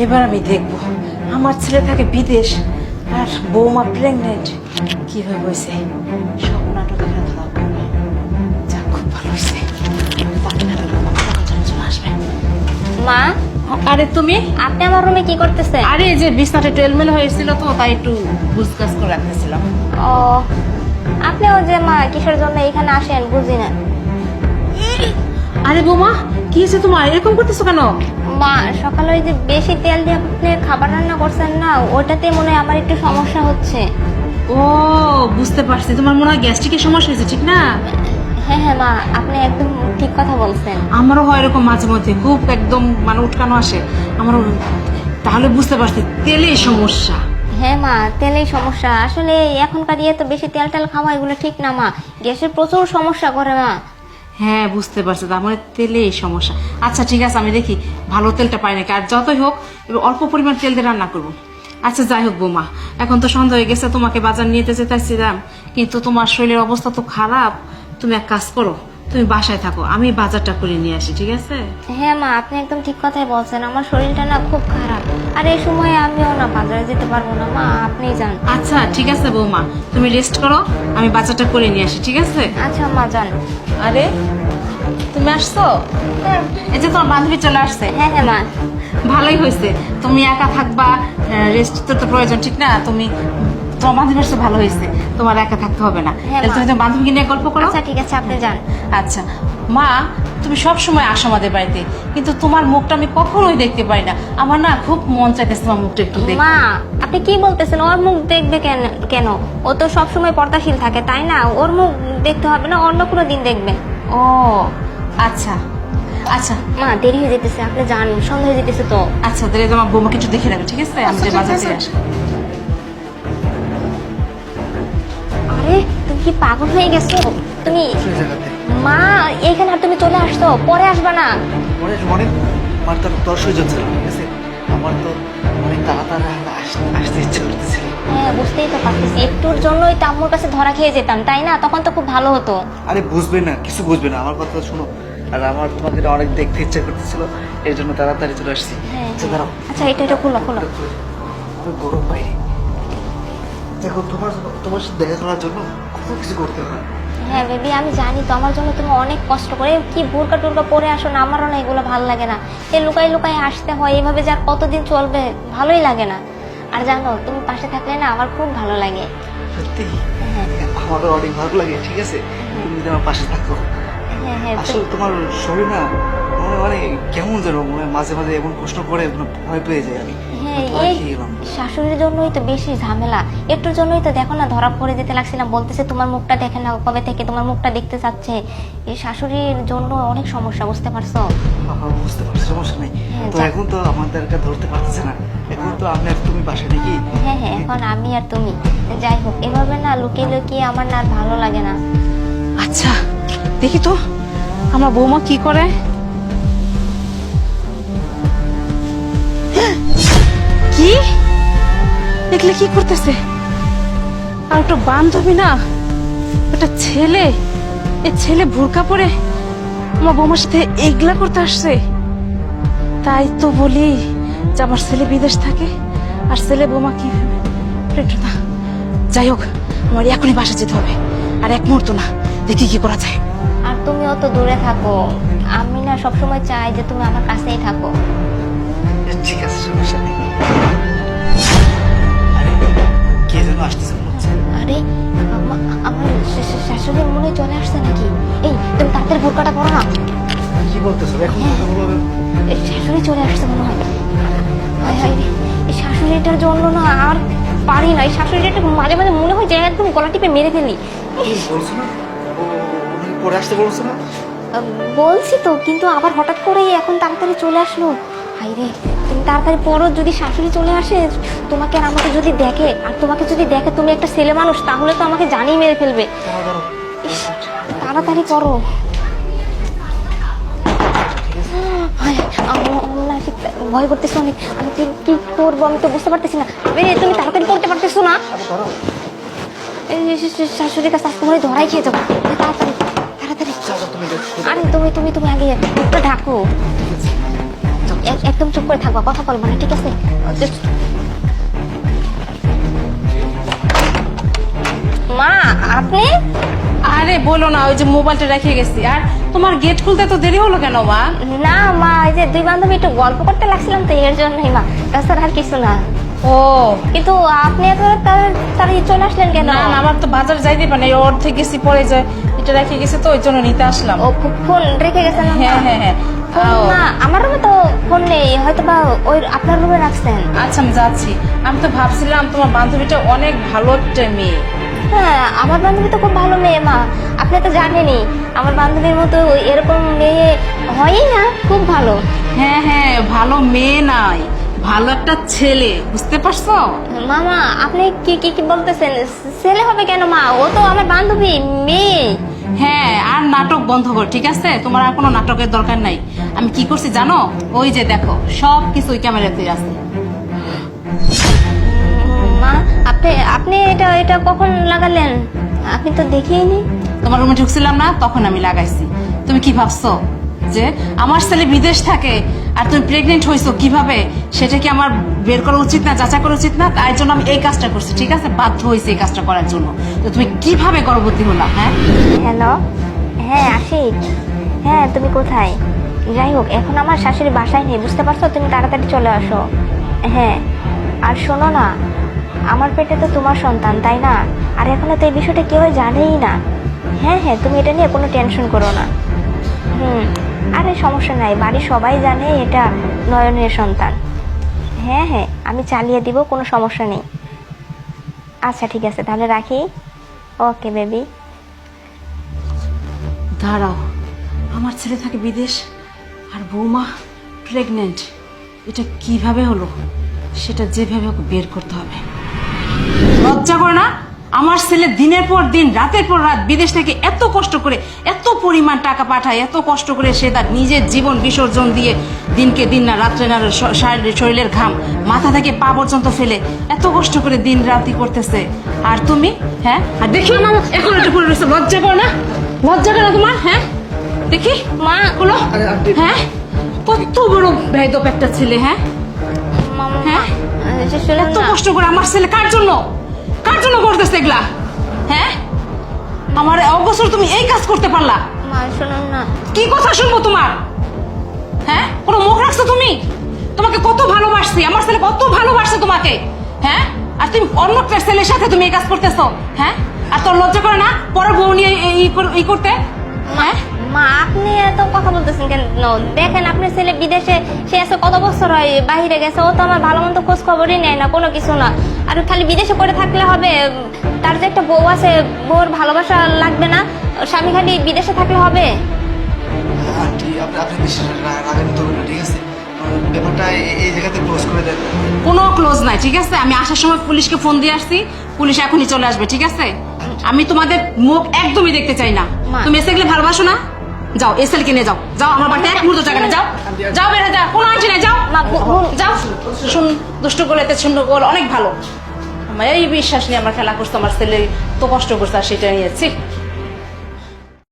এবার আমি দেখব আমার ছেলে থাকে বিদেশ আর বৌমা প্রেগনেন্ট কিভাবে হয়েছে। সব নাটক এখানে ধরা পড়বে। যাক, খুব ভালো হয়েছে। বাকি নাটক চলে আসবে। মা, আরে তুমি? আপনি আমার রুমে কি করতেছেন? আরে এই যে বিছনাটা একটু এলোমেলো হয়েছিল তো তাই একটু গুছগাছ করে রাখতেছিলাম। ও, আপনিও যে মা কিসের জন্য এখানে আসেন বুঝি না। আরে বৌমা, কি হয়েছে তোমার? এরকম করতেছো কেন? মা, সকালে ওই যে বেশি তেল দিয়ে আপনি খাবার রান্না করছেন না, ওটাতে মনে হয় আমার একটু সমস্যা হচ্ছে। ও, বুঝতে পারছি। তোমার মনে হয় গ্যাস্ট্রিকের সমস্যা হয়েছে, ঠিক না? হ্যাঁ হ্যাঁ মা, আপনি একদম ঠিক কথা বলছেন। আমারও হয় এরকম মাঝে মধ্যে, খুব একদম মানে উটকানো আসে আমারও। তাহলে বুঝতে পারছি তেলেই সমস্যা। হ্যাঁ মা, তেলেই সমস্যা। আসলে এখনকার তো বেশি তেল টেল খাওয়া এগুলো ঠিক না মা, গ্যাসের প্রচুর সমস্যা করে মা। হ্যাঁ, বুঝতে পারছি। তার মানে তেলেই সমস্যা। আচ্ছা ঠিক আছে, আমি দেখি ভালো তেলটা পাই নাকি। আর যতই হোক এবার অল্প পরিমাণ তেল দিয়ে রান্না করবো। আচ্ছা যাই হোক বৌমা, এখন তো সন্ধ্যা হয়ে গেছে, তোমাকে বাজার নিয়ে যেতে চাইছিলাম, কিন্তু তোমার শরীরের অবস্থা তো খারাপ। তুমি এক কাজ করো, তুমি বাসায় থাকো, আমি বাজারটা করে নিয়ে আসি, ঠিক আছে? হ্যাঁ মা, আপনি একদম ঠিক কথাই বলছেন। আমার শরীরটা না খুব খারাপ, আর এই সময় আমিও না বাজারে যেতে পারবো না মা, আপনিই যান। আচ্ছা ঠিক আছে বৌমা, তুমি রেস্ট করো, আমি বাজারটা করে নিয়ে আসি, ঠিক আছে? আচ্ছা মা, যান। আরে তুমি আসছো? এই যে তোমার বান্ধবী চলে আসছে। হ্যাঁ হ্যাঁ মা। ভালোই হয়েছে, তুমি একা থাকবা, রেস্ট তো প্রয়োজন, ঠিক না? তুমি তোমার বান্ধবী আসছে, ভালো হয়েছে, তোমার একা থাকতে হবে না। হ্যাঁ, তাহলে মা। তুমি তোমার বান্ধবীকে নিয়ে গল্প করো। আচ্ছা ঠিক আছে, আপনি যান। আচ্ছা মা, তুমি সব সময় আসো আমাদের বাড়িতে, কিন্তু তোমার মুখটা আমি কখনোই দেখতে পাই না। আমার না খুব মন চাইতেছে তোমার মুখটা একটু দেখতে। মা, আপনি কি বলতেছেন? ওর মুখ দেখবে কেন কেন? ও তো সবসময় পর্দাশীল থাকে, তাই না? ওর মুখ দেখতে হবে না, অন্য কোনো দিন দেখবেন। ও আচ্ছা আচ্ছা মা, দেরি হয়ে যেতেছে, আপনি যান, সন্ধ্যা হয়ে যেতেছে তো। আচ্ছা, তাহলে তোমার বৌমাকে একটু দেখে নেবে, ঠিক আছে? আমি যে বাজার থেকে আসি। আরে তুমি কি পাগল হয়ে গেছো? তুমি মা, এইখানে আর তুমি চলে আসছো, পরে আসবা না? অনেক আমার তো দর্শ হয়ে যাচ্ছে, ঠিক আছে? আমার তো অনেক তাড়াতাড়ি আসতে ইচ্ছে করতেছিল। হ্যাঁ, বুঝতেই তো পারতেছি। একটুর জন্যই তো আম্মুর কাছে ধরা খেয়ে যেতাম, তাই না? তখন তো খুব ভালো হতো। আরে বুঝবে না, কিছু বুঝবে না, আমার কথা শোনো। আর আমার তোমাদের অনেক দেখতে ইচ্ছে করতেছিল, এর জন্য তাড়াতাড়ি চলে আসছি। হ্যাঁ, আচ্ছা দাঁড়াও, আচ্ছা এটা খোলো খোলো। খুব গরম বাইরে। দেখো তোমার সাথে দেখা করার জন্য কত কিছু করতে হয়। হ্যাঁ বেবি, আমি জানি তো, আমার জন্য তুমি অনেক কষ্ট করে কি বোরকা টোরকা পরে আসো না, আমারও না এগুলো ভালো লাগে না। এই লুকাই লুকাই আসতে হয়, এভাবে যে আর কতদিন চলবে, ভালোই লাগে না। আর জানো, তুমি পাশে থাকলে না আমার খুব ভালো লাগে। সত্যি হ্যাঁ আমারও অনেক ভালো লাগে, ঠিক আছে? তুমি যদি আমার পাশে থাকো। হ্যাঁ হ্যাঁ আসলে তোমার শরীর না মানে কেমন যেন মাঝে মাঝে এমন কষ্ট করে ভয় পেয়ে যাই আমি। হ্যাঁ, ভয় এই খেয়ে গেলাম। শাশুড়ির জন্যই তো বেশি ঝামেলা। একটুর জন্যই তো দেখো না, ধরা পড়ে যেতে লাগছিলাম, বলতেছে তোমার মুখটা দেখে না, কবে থেকে তোমার মুখটা দেখতে চাচ্ছে। এই শাশুড়ির জন্য অনেক সমস্যা, বুঝতে পারছো? বুঝতে পারছি, সমস্যা নেই। হ্যাঁ, তো যাক। এখন তো আমাদেরকে ধরতে পারতেছে না, এখন তো আমি আর তুমি পাশে নাকি? হ্যাঁ হ্যাঁ, এখন আমি আর তুমি। যাই হোক, এভাবে না লুকিয়ে লুকিয়ে আমার না আর ভালো লাগে না। আচ্ছা দেখি তো আমার বৌমা কি করে। কি দেখলে কি করতেছে? আর একটা বান্ধবী না, একটা ছেলে, এই ছেলে বোরকা পরে আমার বৌমার সাথে এগুলা করতে আসছে। তাই তো বলি যে আমার ছেলে বিদেশ থাকে আর ছেলে বৌমা কি না। যাই হোক, আমার এখনই বাসা যেতে হবে, আর এক মুহূর্ত না, দেখি কি করা যায়। আর তুমিও তো দূরে থাকো, আমি না সবসময় চাই যে তুমি আমার কাছেই থাকো। ঠিক আছে, সমস্যা নেই। আরে কে যেন আসতেছে মনে হচ্ছে। আরে আমার শাশুড়ি মনে হয় চলে আসছে নাকি? এই তুমি তাড়াতাড়ি বোরকাটা পরো না। কি বলতেছো এখন? এই শাশুড়ি চলে আসছে মনে হয়। হায় হায় রে, এই শাশুড়িটার জন্য না আর পারি না। এই শাশুড়িটা মাঝে মাঝে মনে হয় যে একদম গলা টিপে মেরে ফেলি। বলছো না ওনাকে পরে আসতে বলছো না? বলছি তো, কিন্তু আবার হঠাৎ করেই এখন তাড়াতাড়ি চলে আসলো। হায় রে, তুমি তাড়াতাড়ি পড়ো, যদি শাশুড়ি চলে আসে তোমাকে আর আমাকে যদি দেখে, আর তোমাকে যদি দেখে তুমি একটা ছেলে মানুষ, তাহলে তো আমাকে জানিয়ে মেরে ফেলবে। দাঁড়াও। ইস, তাড়াতাড়ি করো। আমার না ঠিক ভয় করতেছে অনেক। আমি কি করবো আমি তো বুঝতে পারতেছি না। তুমি তাড়াতাড়ি পড়তে পারতেছো না? শাশুড়ির কাছে আসতে মনে ধরাই খেয়ে যাবো। তাড়াতাড়ি তাড়াতাড়ি। আরে তুমি আগে মুখটা ঢাকো। একদম চুপ করে থাকবা, কথা বলবো না, ঠিক আছে? Just- মা আপনি? আরে বলো না, ওই যে মোবাইলটা রেখে গেছি। আর তোমার গেট খুলতে তো দেরি হলো কেন মা? না মা, এই যে দুই বান্ধবী একটু গল্প করতে লাগছিলাম তো এর জন্যই মা, তাছাড়া আর কিছু না। ও কিন্তু আপনি এত তাড়াতাড়ি চলে আসলেন কেন? না না, আমার তো বাজার যাইতে পারে না, অর্ধেক গেছি, পরে যায় এটা রেখে গেছে তো ওই জন্য নিতে আসলাম। ও ফোন রেখে গেছেন না? হ্যাঁ হ্যাঁ হ্যাঁ। ফোন না, আমার রুমে তো ফোন নেই, হয়তো বা ওই আপনার রুমে রাখছেন। আচ্ছা আমি যাচ্ছি। আমি তো ভাবছিলাম তোমার বান্ধবীটা অনেক ভালো একটা মেয়ে। হ্যাঁ, আমার বান্ধবী তো খুব ভালো মেয়ে মা, আপনি তো জানেনই আমার বান্ধবীর মতো এরকম মেয়ে হয়ই না, খুব ভালো। হ্যাঁ হ্যাঁ, ভালো মেয়ে নাই, ভালো একটা ছেলে, বুঝতে পারছো? মামা আপনি কি কি কি বলতেছেন? ছেলে হবে কেন মা, ও তো আমার বান্ধবী, মেয়ে। হ্যাঁ, আর নাটক বন্ধ কর, ঠিক আছে? তোমার আর কোনো নাটকের দরকার নাই। আমি কি করছি জানো? ওই যে দেখো, সব কিছু ওই ক্যামেরাতে আছে। মা আপনি আপনি এটা এটা কখন লাগালেন? আপনি তো দেখিইনি। তোমার রুমে ঢুকছিলাম না, তখন আমি লাগাইছি। তুমি কি ভাবছো যে আমার ছেলে বিদেশ থাকে আর তুমি প্রেগনেন্ট হয়েছো কিভাবে, সেটা কি আমার বের করা উচিত না, যাচাই করা উচিত না? তাই জন্য আমি এই কাজটা করছি, ঠিক আছে? বাধ্য হয়েছি এই কাজটা করার জন্য। তো তুমি কিভাবে গর্ভবতী হলা? হ্যাঁ হ্যালো, হ্যাঁ আশিক, হ্যাঁ তুমি কোথায়? যাই হোক, এখন আমার শাশুড়ি বাসায় নেই, বুঝতে পারছো? তুমি তাড়াতাড়ি চলে আসো। হ্যাঁ, আর শোনো না, আমার পেটে তো তোমার সন্তান, তাই না? আর এখনো তো এই বিষয়টা কেউ জানেই না। হ্যাঁ হ্যাঁ, তুমি এটা নিয়ে কোনো টেনশন করো না। আরে সমস্যা নাই, বাড়ির সবাই জানে এটা নয়নের সন্তান। হ্যাঁ হ্যাঁ, আমি চালিয়ে দিব, কোনো সমস্যা নেই। আচ্ছা ঠিক আছে, তাহলে রাখি। Okay baby. দাঁড়াও, আমার ছেলে থাকে বিদেশ আর বৌমা প্রেগনেন্ট, এটা কিভাবে হলো? সেটা যেভাবে হোক বের করতে হবে। লজ্জা করে না? আমার ছেলে দিনের পর দিন, রাতের পর রাত বিদেশ থেকে এত কষ্ট করে, এত পরিমাণ টাকা পাঠায়, এত কষ্ট করে সে তার নিজের জীবন বিসর্জন দিয়ে দিনকে দিন না রাত্রে না শরীরের ঘাম মাথা থেকে পা পর্যন্ত ফেলে এত কষ্ট করে দিন রাতি করতেছে। আর তুমি? হ্যাঁ, আর দেখি না এখন একটু পড়ে রয়েছে, লজ্জা করে না? লজ্জা করে না তোমার? হ্যাঁ দেখি মা গুলো, হ্যাঁ কত বড় বেয়াদব একটা ছেলে। হ্যাঁ মামা, হ্যাঁ, যে শুনুন এত না। কষ্ট করে আমার ছেলে কার জন্য করতেছে এগুলা? হ্যাঁ, আমার অবসর তুমি এই কাজ করতে পারলা? মা শুনুন না। কি কথা শুনবো তোমার? হ্যাঁ, কোনো মুখ রাখছো তুমি? তোমাকে কত ভালোবাসছি, আমার ছেলে কত ভালোবাসছে তোমাকে। হ্যাঁ, আর তুমি অন্য একটা ছেলের সাথে তুমি এই কাজ করতেছো। হ্যাঁ, আর তোর লজ্জা করে না পরের বউ নিয়ে এই করতে? হ্যাঁ, মা আপনি এত কথা বলতেছেন কেন? দেখেন আপনার ছেলে বিদেশে, সে আছে কত বছর হয় বাইরে গেছে, ও তো আমার ভালো মন্দ খোঁজ খবরই নেয় না, কোনো কিছু না। আর খালি বিদেশে করে থাকলে হবে? তার যে একটা বউ আছে, বউর ভালোবাসা লাগবে না? স্বামী খালি বিদেশে থাকলে হবে? আন্টি আপনি বেশি রাগান্বিত হবেন না, ঠিক আছে? ব্যাপারটা এই জায়গাতে ক্লোজ করে দেন। কোনো ক্লোজ নাই, ঠিক আছে? আমি আসার সময় পুলিশকে ফোন দিয়ে আসছি, পুলিশ এখনই চলে আসবে, ঠিক আছে? আমি তোমাদের মুখ একদমই দেখতে চাই না। মা। তুমি এসে গেলে ভালোবাসো না? যাও এসএলকে নিয়ে যাও, যাও, আমার বাড়িতে এক মুহূর্ত জায়গা না, যাও যাও, বের হয়ে যাও, কোনো আন্টি নাই, যাও মা, যাও। শুন, দুষ্ট গোলাতে সুন্দর গোল অনেক ভালো। আমার এই বিশ্বাস নিয়ে আমার খেলা করছে, আমার ছেলে তো কষ্ট করছে আর সেটা নিয়েছি।